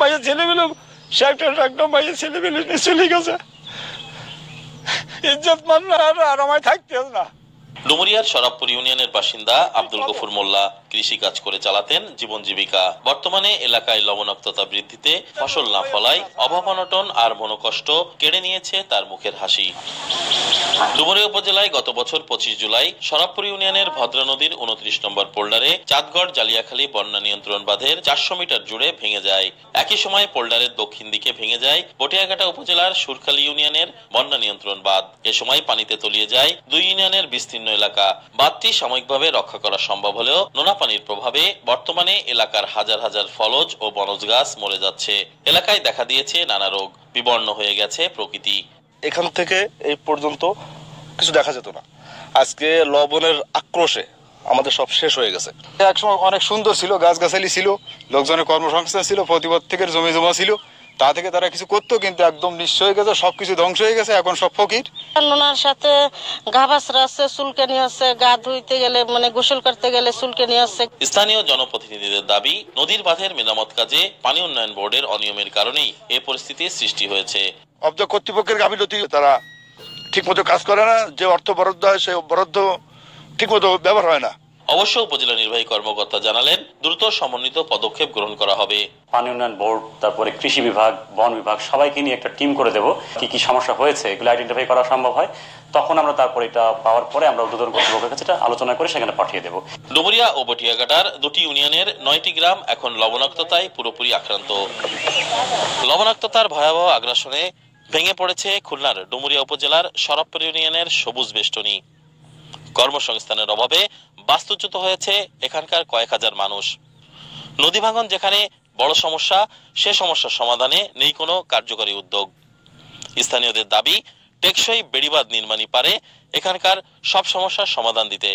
মায়ের ছেলেমেলে একটা মায়ের ছেলেমেলে নিয়ে চলে গেছে, ইজ্জত মান আর আমায় থাকতে না। ডুমুরিয়ার শরাবপুর ইউনিয়নের বাসিন্দা আব্দুল গফুর মোল্লা কৃষি কাজ করে চালাতেন জীবন জীবিকা। বর্তমানে এলাকায় লবণাক্ততা বৃদ্ধিতে ফসল না ফলায় অভাব অনটন আর মনোকষ্ট কেড়ে নিয়েছে তার মুখের হাসি। ডুমুরিয়া উপজেলায় গত বছর 25 জুলাই শরাবপুর ইউনিয়নের ভদ্রা নদীর 29 নম্বর পোল্ডারে চাঁদগড় জালিয়াখালী বন্যা নিয়ন্ত্রণ বাঁধের 400 মিটার জুড়ে ভেঙে যায়। একই সময় পোল্ডারের দক্ষিণ দিকে ভেঙে যায় বটিয়াঘাটা উপজেলার সুরখালী ইউনিয়নের বন্যা নিয়ন্ত্রণ বাঁধ। এ সময় পানিতে তলিয়ে যায় দুই ইউনিয়নের বিস্তীর্ণ এলাকা। বাঁধটি সাময়িকভাবে রক্ষা করা সম্ভব হলেও নোনা পানির প্রভাবে বর্তমানে এলাকার হাজার হাজার ফলজ ও বনজ গাছ মরে যাচ্ছে। এলাকায় দেখা দিয়েছে নানা রোগ, বিবর্ণ হয়ে গেছে প্রকৃতি। এখান থেকে এই পর্যন্ত কিছু দেখা যেত না, আজকে লবণের আক্রোশে আমাদের সব শেষ হয়ে গেছে। একসময় অনেক সুন্দর ছিল, গাছগাছালি ছিল, লোকজনের কর্মসংস্থান ছিল, প্রতিপক্ষের জমি জমা ছিল, তা থেকে তারা কিছু করতো, কিন্তু একদম নিঃস্ব হয়ে গেছে, সবকিছু ধ্বংস হয়ে গেছে, এখন সব ফকির। নোনার সাথে ঘাবাসরা আছে, চুলকানি আছে, গা ধুইতে গেলে মানে গোসল করতে গেলে চুলকানি আছে। স্থানীয় জনপ্রতিনিধিদের দাবি, নদীর বাঁধের মেরামত কাজে পানি উন্নয়ন বোর্ডের অনিয়মের কারণেই এই পরিস্থিতির সৃষ্টি হয়েছে। অব্দ কর্তৃপক্ষের গাফিলতি, তারা ঠিকমতো কাজ করে না, যে অর্থ বরাদ্দ হয় সেই বরাদ্দ ঠিকমতো ব্যবহার হয় না। অবশ্য উপজেলা নির্বাহী কর্মকর্তা জানালেন, দ্রুত সমন্বিত পদক্ষেপ গ্রহণ করা হবে। পানি উন্নয়ন বোর্ড, তারপরে কৃষি বিভাগ, বন বিভাগ সবাইকে নিয়ে একটা টিম করে দেব। কি কি সমস্যা হয়েছে এগুলো আইডেন্টিফাই করা সম্ভব হয়, তখন আমরা তারপর এটা পাওয়ার পরে আমরা উদ্বোধন কর্তৃপক্ষের কাছে আলোচনা করে সেখানে পাঠিয়ে দেব। ডুমুরিয়া ও বটিয়াঘাটার দুটি ইউনিয়নের 9টি গ্রাম এখন লবণাক্ততায় পুরোপুরি আক্রান্ত। লবণাক্ততার ভয়াবহ আগ্রাসনে ভেঙে পড়েছে খুলনার ডুমুরিয়া উপজেলার শরাবপুর ইউনিয়নের সবুজ বেষ্টনী। কর্মসংস্থানের অভাবে বাস্তুচ্যুত হয়েছে এখানকার কয়েক হাজার মানুষ। নদী ভাঙন যেখানে বড় সমস্যা, সে সমস্যার সমাধানে নেই কোনো কার্যকরী উদ্যোগ। স্থানীয়দের দাবি, টেকসই বেড়িবাঁধ নির্মাণই পারে এখানকার সব সমস্যার সমাধান দিতে।